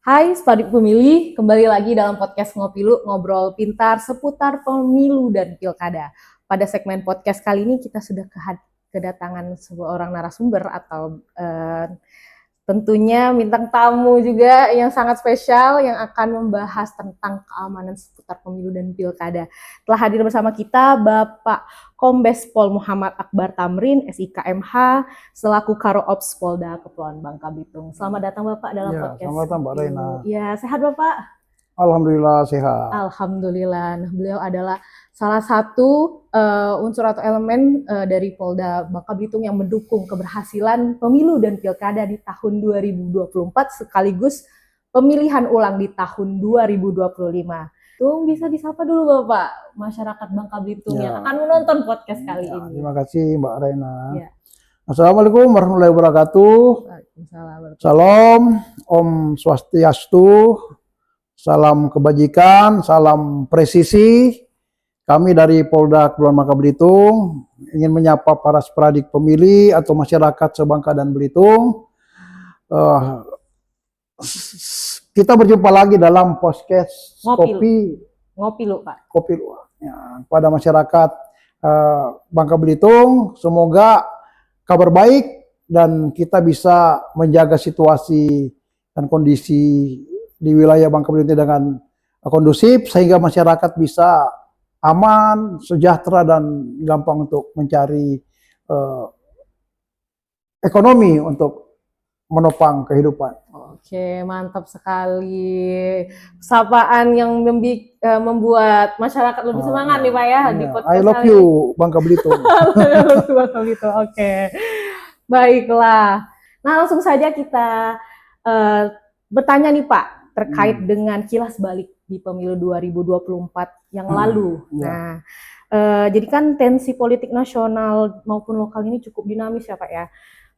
Hai Spadik Pemilih, kembali lagi dalam podcast Ngopilu, ngobrol pintar seputar pemilu dan pilkada. Pada segmen podcast kali ini kita sudah kedatangan seorang narasumber atau tentunya bintang tamu juga yang sangat spesial yang akan membahas tentang keamanan seputar pemilu dan pilkada. Telah hadir bersama kita Bapak Kombes Pol Muhammad Akbar Tamrin, SIKMH, selaku Karo Ops Polda Kepulauan Bangka Belitung. Selamat datang Bapak dalam podcast. Selamat datang Mbak Reina. Ya, sehat Bapak? Alhamdulillah sehat. Alhamdulillah. Beliau adalah salah satu unsur atau elemen dari Polda Bangka Belitung yang mendukung keberhasilan pemilu dan pilkada di tahun 2024 sekaligus pemilihan ulang di tahun 2025. Tuh bisa disapa dulu Bapak, masyarakat Bangka Belitung yang akan menonton podcast kali ini. Terima kasih Mbak Reina. Assalamualaikum warahmatullahi wabarakatuh. Salam, Om Swastiastu, salam kebajikan, salam presisi. Kami dari Polda Kepulauan Bangka Belitung ingin menyapa para spradik pemilih atau masyarakat sebangka dan Belitung. Kita berjumpa lagi dalam podcast Ngopilu, Pak. Ngopilu. Ya, pada masyarakat Bangka Belitung, semoga kabar baik dan kita bisa menjaga situasi dan kondisi di wilayah Bangka Belitung dengan kondusif sehingga masyarakat bisa aman, sejahtera dan gampang untuk mencari ekonomi untuk menopang kehidupan. Oke, mantap sekali. Sapaan yang membuat masyarakat lebih semangat nih Pak ya di podcast. I love you Bangka Belitung. Bangka Belitung. Oke. Baiklah. Nah, langsung saja kita bertanya nih Pak terkait dengan kilas balik di pemilu 2024 yang lalu. Nah, jadi kan tensi politik nasional maupun lokal ini cukup dinamis ya Pak ya.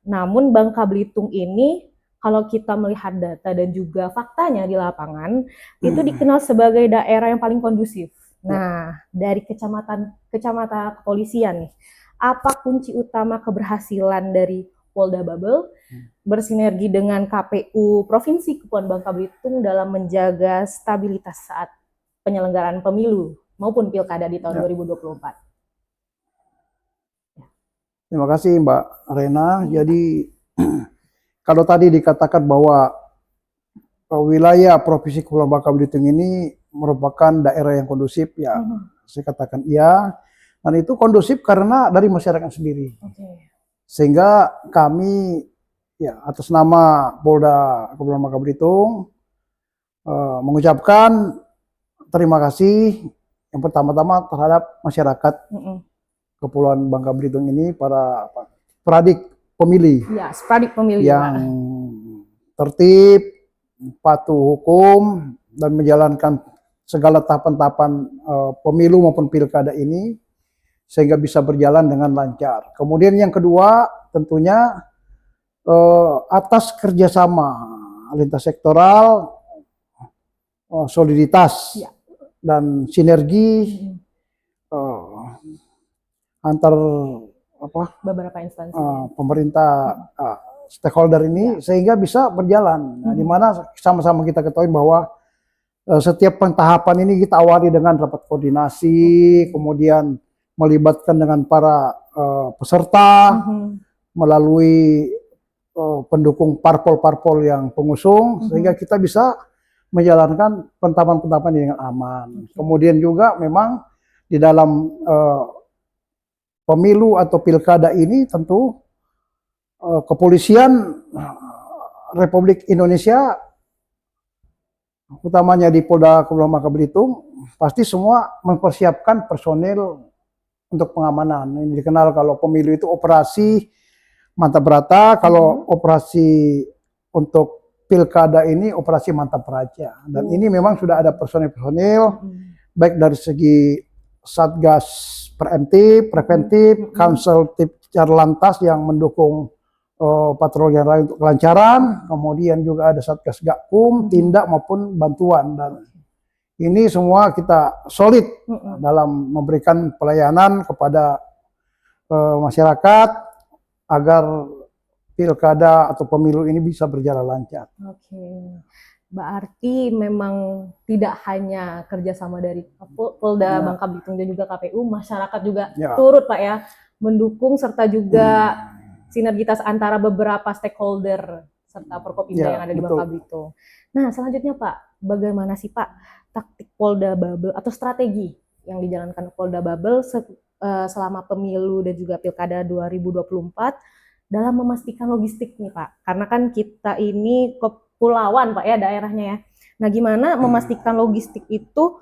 Namun Bangka Belitung ini kalau kita melihat data dan juga faktanya di lapangan itu dikenal sebagai daerah yang paling kondusif. Nah, dari kecamatan kepolisian nih, apa kunci utama keberhasilan dari Polda Babel bersinergi dengan KPU Provinsi Kepulauan Bangka Belitung dalam menjaga stabilitas saat penyelenggaraan pemilu maupun pilkada di tahun 2024? Terima kasih Mbak Rena. Jadi kalau tadi dikatakan bahwa wilayah Provinsi Kepulauan Bangka Belitung ini merupakan daerah yang kondusif, ya saya katakan iya. Dan itu kondusif karena dari masyarakat sendiri. Sehingga kami ya atas nama Polda Kepulauan Bangka Belitung mengucapkan terima kasih yang pertama-tama terhadap masyarakat Kepulauan Bangka Belitung ini, para spradik pemilih, spradik pemilih yang tertib, patuh hukum dan menjalankan segala tahapan-tahapan pemilu maupun pilkada ini sehingga bisa berjalan dengan lancar. Kemudian yang kedua tentunya atas kerjasama lintas sektoral, soliditas dan sinergi antar beberapa instansi pemerintah stakeholder ini sehingga bisa berjalan. Nah, di mana sama-sama kita ketahui bahwa setiap tahapan ini kita awali dengan rapat koordinasi, kemudian melibatkan dengan para peserta melalui pendukung parpol-parpol yang pengusung sehingga kita bisa menjalankan pentahapan-pentahapan dengan aman. Kemudian juga memang di dalam pemilu atau pilkada ini tentu kepolisian Republik Indonesia, utamanya di Polda Kepulauan Bangka Belitung, pasti semua mempersiapkan personil untuk pengamanan. Ini dikenal kalau pemilu itu operasi mantap berata, kalau operasi untuk pilkada ini operasi mantap raja. Dan ini memang sudah ada personil-personil baik dari segi Satgas preventif, Konsultif Lantas yang mendukung patroli yang lain untuk kelancaran, kemudian juga ada Satgas Gakum, tindak maupun bantuan, dan ini semua kita solid dalam memberikan pelayanan kepada masyarakat agar pilkada atau pemilu ini bisa berjalan lancar. Berarti memang tidak hanya kerjasama dari Polda Ya. Bangka Belitung dan juga KPU, masyarakat juga Ya. turut Pak ya mendukung serta juga sinergitas antara beberapa stakeholder serta Forkopimda Ya, yang ada di betul. Bangka Belitung. Nah selanjutnya Pak, bagaimana sih Pak taktik Polda Babel atau strategi yang dijalankan Polda Babel selama pemilu dan juga pilkada 2024 dalam memastikan logistik nih Pak? Karena kan kita ini kepulauan Pak ya daerahnya ya. Nah gimana memastikan logistik itu,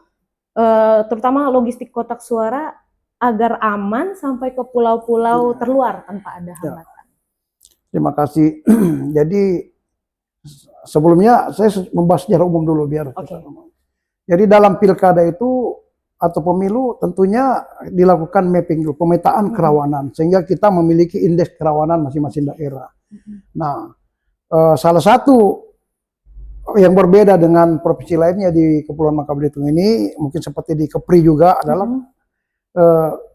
terutama logistik kotak suara agar aman sampai ke pulau-pulau terluar tanpa ada hambatan? Terima kasih. Jadi sebelumnya saya membahas secara umum dulu biar. Oke. Jadi dalam pilkada itu atau pemilu tentunya dilakukan mapping dulu, pemetaan kerawanan, sehingga kita memiliki indeks kerawanan masing-masing daerah. Nah, salah satu yang berbeda dengan provinsi lainnya di Kepulauan Bangka Belitung ini, mungkin seperti di Kepri juga adalah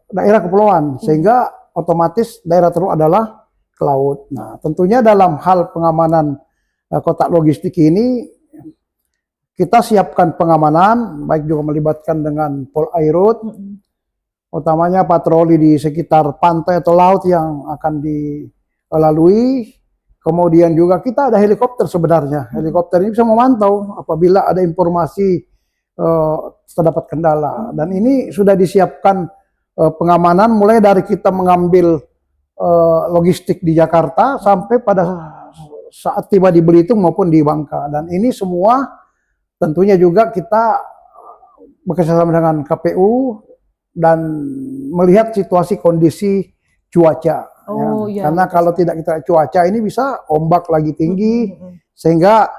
daerah kepulauan, sehingga otomatis daerah terluar adalah ke laut. Nah, tentunya dalam hal pengamanan kotak logistik ini, kita siapkan pengamanan, baik juga melibatkan dengan Polairut, utamanya patroli di sekitar pantai atau laut yang akan dilalui. Kemudian juga kita ada helikopter sebenarnya. Helikopter ini bisa memantau apabila ada informasi terdapat kendala. Dan ini sudah disiapkan pengamanan mulai dari kita mengambil logistik di Jakarta sampai pada saat tiba di Belitung maupun di Bangka. Dan ini semua tentunya juga kita bekerjasama dengan KPU dan melihat situasi kondisi cuaca. Iya. Karena kalau tidak kita cuaca ini bisa ombak lagi tinggi, sehingga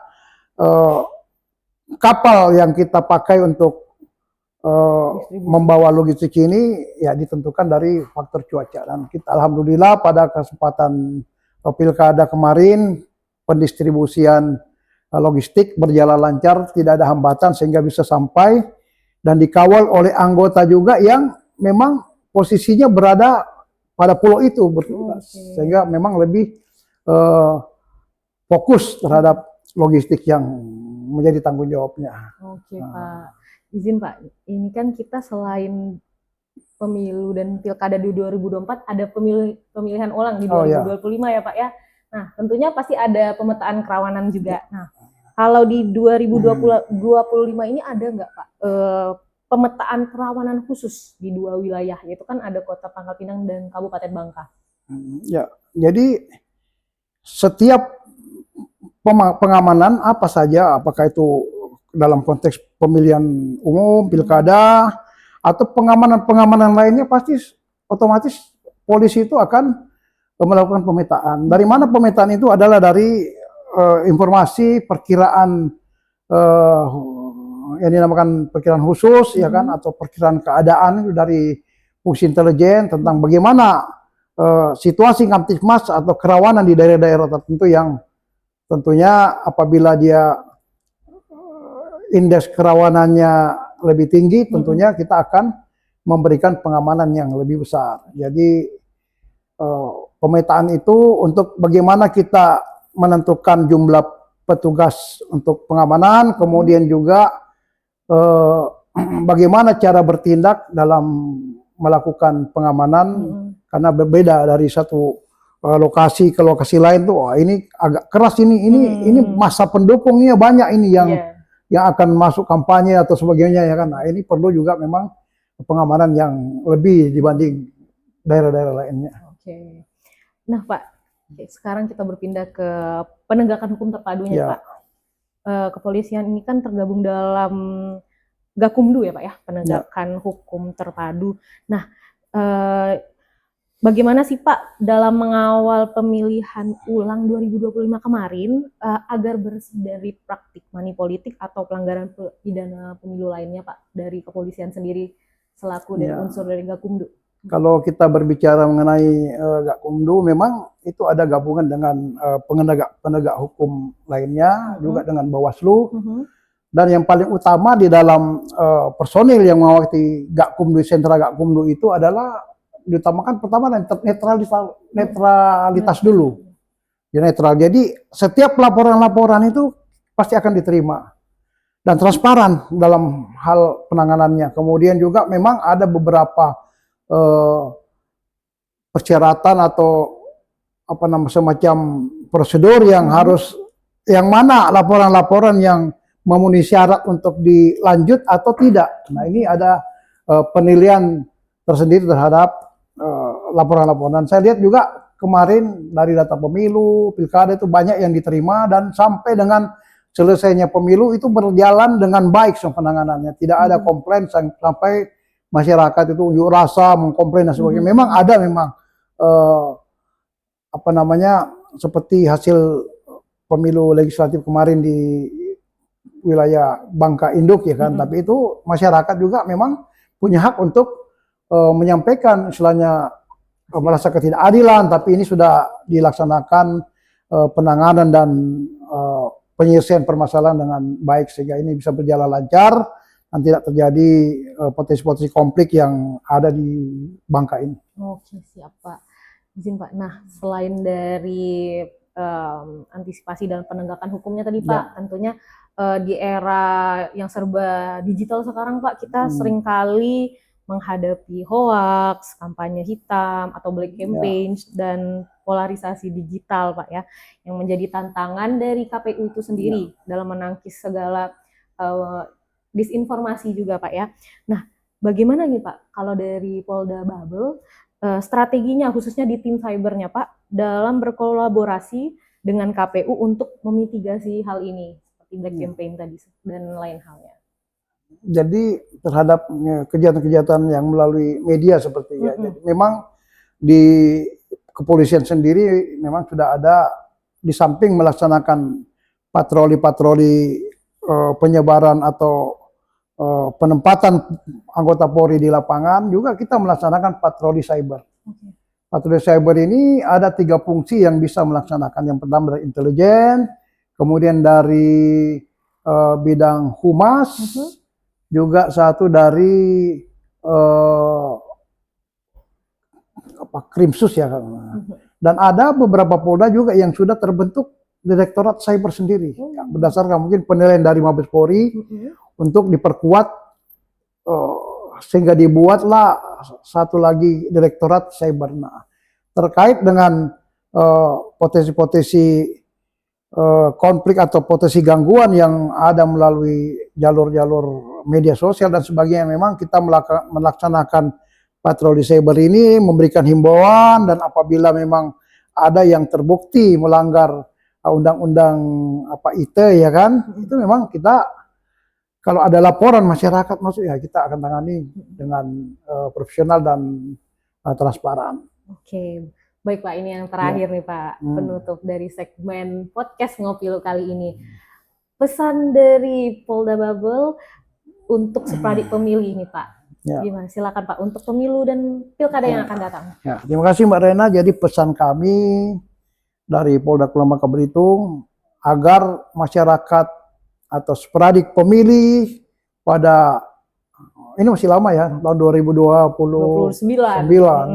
kapal yang kita pakai untuk membawa logistik ini ya ditentukan dari faktor cuaca. Dan kita alhamdulillah pada kesempatan pilkada kemarin pendistribusian logistik berjalan lancar, tidak ada hambatan sehingga bisa sampai dan dikawal oleh anggota juga yang memang posisinya berada pada pulau itu bertugas, sehingga memang lebih fokus terhadap logistik yang menjadi tanggung jawabnya. Oke Pak, izin Pak, ini kan kita selain pemilu dan pilkada di 2024 ada pemilihan ulang di 2025 ya Pak ya. Nah tentunya pasti ada pemetaan kerawanan juga. Nah kalau di 2025 ini ada nggak Pak pemetaan kerawanan khusus di dua wilayah, yaitu kan ada Kota Pangkal Pinang dan Kabupaten Bangka? Ya, jadi setiap pengamanan apa saja, apakah itu dalam konteks pemilihan umum, pilkada, atau pengamanan-pengamanan lainnya, pasti otomatis polisi itu akan melakukan pemetaan. Dari mana pemetaan itu adalah dari informasi perkiraan yang dinamakan perkiraan khusus, ya kan, atau perkiraan keadaan itu dari fungsi intelijen tentang bagaimana situasi kamtipmas atau kerawanan di daerah-daerah tertentu yang tentunya apabila dia indeks kerawanannya lebih tinggi, tentunya kita akan memberikan pengamanan yang lebih besar. Jadi pemetaan itu untuk bagaimana kita menentukan jumlah petugas untuk pengamanan, kemudian juga bagaimana cara bertindak dalam melakukan pengamanan, karena berbeda dari satu lokasi ke lokasi lain tuh. Oh, ini agak keras ini masa pendukungnya banyak ini yang akan masuk kampanye atau sebagainya ya kan. Nah, ini perlu juga memang pengamanan yang lebih dibanding daerah-daerah lainnya. Oke. Nah, Pak, sekarang kita berpindah ke penegakan hukum terpadunya, Pak. Kepolisian ini kan tergabung dalam Gakumdu ya Pak ya, penegakan hukum terpadu. Nah, bagaimana sih Pak dalam mengawal pemilihan ulang 2025 kemarin agar bersih dari praktik money politik atau pelanggaran pidana pemilu lainnya Pak dari kepolisian sendiri selaku dari unsur dari Gakumdu? Kalau kita berbicara mengenai Gakumdu, memang itu ada gabungan dengan penegak hukum lainnya, juga dengan Bawaslu. Dan yang paling utama di dalam personil yang mewakili Gakumdu, sentra Gakumdu itu adalah diutamakan pertama netralitas dulu. Ya, netral. Jadi setiap laporan-laporan itu pasti akan diterima dan transparan dalam hal penanganannya. Kemudian juga memang ada beberapa persyaratan atau semacam prosedur yang harus, yang mana laporan-laporan yang memenuhi syarat untuk dilanjut atau tidak. Nah, ini ada penilaian tersendiri terhadap laporan-laporan. Dan saya lihat juga kemarin dari data pemilu, pilkada itu banyak yang diterima, dan sampai dengan selesainya pemilu itu berjalan dengan baik penanganannya. Tidak ada komplain sampai masyarakat itu unjuk rasa, mengkomplain dan sebagainya. Memang ada seperti hasil pemilu legislatif kemarin di wilayah Bangka Induk ya kan. Tapi itu masyarakat juga memang punya hak untuk menyampaikan istilahnya merasa ketidakadilan, tapi ini sudah dilaksanakan penanganan dan penyelesaian permasalahan dengan baik sehingga ini bisa berjalan lancar dan tidak terjadi potensi-potensi konflik yang ada di Bangka ini. Oke, siap Pak. Izin Pak. Nah, selain dari antisipasi dan penegakan hukumnya tadi Pak, tentunya di era yang serba digital sekarang Pak, kita seringkali menghadapi hoaks, kampanye hitam atau black campaign dan polarisasi digital Pak ya, yang menjadi tantangan dari KPU itu sendiri dalam menangkis segala disinformasi juga Pak ya. Nah, bagaimana nih Pak kalau dari Polda Babel strateginya khususnya di tim cybernya Pak dalam berkolaborasi dengan KPU untuk memitigasi hal ini seperti black campaign tadi dan lain halnya? Jadi terhadap kejahatan-kejahatan yang melalui media seperti ya, jadi memang di kepolisian sendiri memang sudah ada, di samping melaksanakan patroli-patroli penyebaran atau penempatan anggota Polri di lapangan, juga kita melaksanakan patroli cyber. Patroli cyber ini ada 3 fungsi yang bisa melaksanakan. Yang pertama dari intelijen, kemudian dari bidang humas, juga satu dari Krimsus ya kan. Dan ada beberapa Polda juga yang sudah terbentuk direktorat cyber sendiri, berdasarkan mungkin penilaian dari Mabes Polri untuk diperkuat, sehingga dibuatlah satu lagi direktorat cyber. Nah, terkait dengan potensi-potensi konflik atau potensi gangguan yang ada melalui jalur-jalur media sosial dan sebagainya, memang kita melaksanakan patroli cyber ini, memberikan himbauan, dan apabila memang ada yang terbukti melanggar undang-undang ITE ya kan, itu memang kita kalau ada laporan masyarakat masuk ya kita akan tangani dengan profesional dan transparan. Oke. Baik Pak, ini yang terakhir nih Pak, penutup dari segmen podcast Ngopilu kali ini. Pesan dari Polda Babel untuk Sepradik Pemilih nih Pak. Gimana? Silakan Pak untuk pemilu dan pilkada yang akan datang. Ya, terima kasih Mbak Rena. Jadi pesan kami dari Polda Kepulauan Bangka Belitung agar masyarakat atau Sepradik Pemilih pada ini masih lama ya, tahun 2029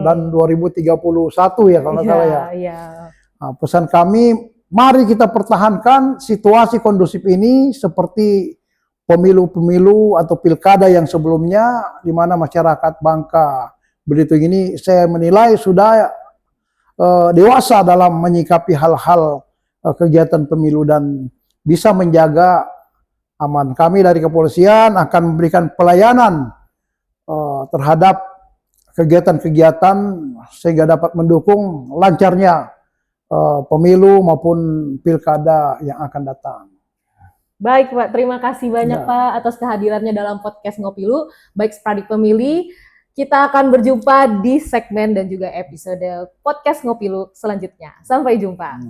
dan 2031 ya kalau nggak salah ya. Nah, pesan kami, mari kita pertahankan situasi kondusif ini seperti pemilu-pemilu atau pilkada yang sebelumnya, di mana masyarakat Bangka Belitung ini saya menilai sudah dewasa dalam menyikapi hal-hal kegiatan pemilu dan bisa menjaga aman. Kami dari kepolisian akan memberikan pelayanan terhadap kegiatan-kegiatan sehingga dapat mendukung lancarnya pemilu maupun pilkada yang akan datang. Baik Pak, terima kasih banyak Pak atas kehadirannya dalam podcast Ngopilu. Baik Sepradik Pemilih, kita akan berjumpa di segmen dan juga episode podcast Ngopilu selanjutnya. Sampai jumpa.